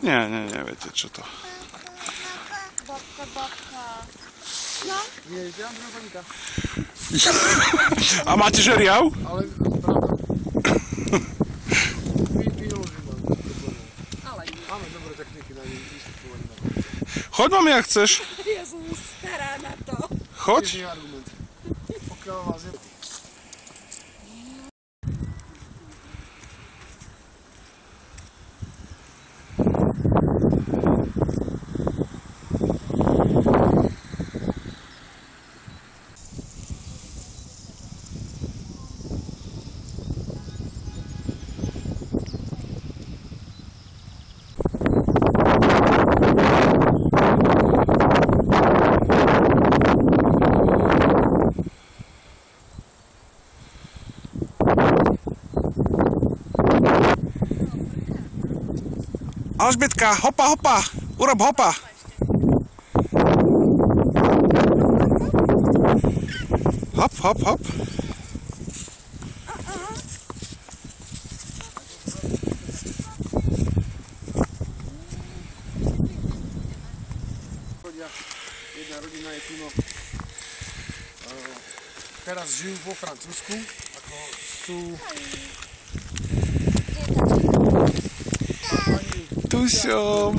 Nie, viete čo to. Babka. No? Nie, ja mám druhého koníka. A máte žeriav? Ale pravda. Vyložím vám. Ale nie. Máme dobré techniky na vystupovanie. Choď, mami, ak chceš. Ja som už stará na to. Choď. Tiež nie argument. Pokiaľ vás je... Alžbětka, hopa, urob hopa. Hop. Jedna rodina je tu, no, teraz žijú vo Francúzsku, ako sú... Tu som.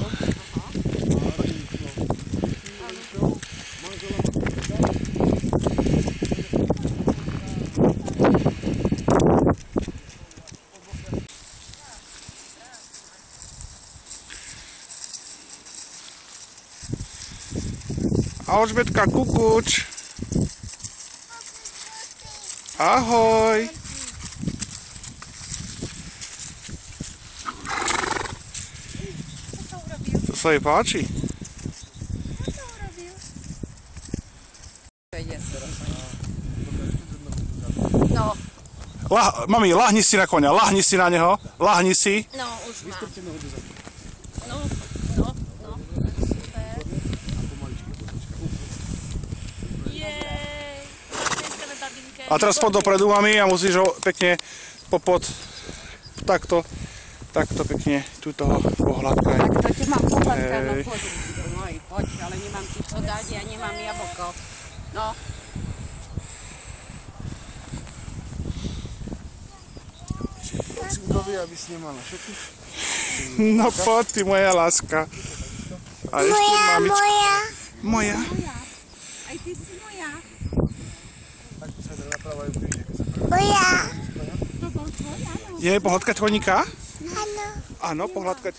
Alžbětka, kukuč. Ahoj. To sa jej páči. No. Mami, lahni si na koňa, lahni si na neho, lahni si. No, už má. No. Super. Jej. Tlieskame babinke. A teraz poď dopredu, mami, a musíš ho pekne popod takto pekne túto pohľadkaj. Tak to ti mám pohľadka, no poď. Poď, ale nemám ti čo dať, ja nemám jablko. No. Pocúdovi, aby si nemala šoky. No poď ty, moja láska. A ešte mamička. Moja. Aj ty si moja. Tak sa napravajú kríže, keď sa Moja. To bol tvoj, áno. Je pohľadkať koníka? Áno. Áno, pohľadkať.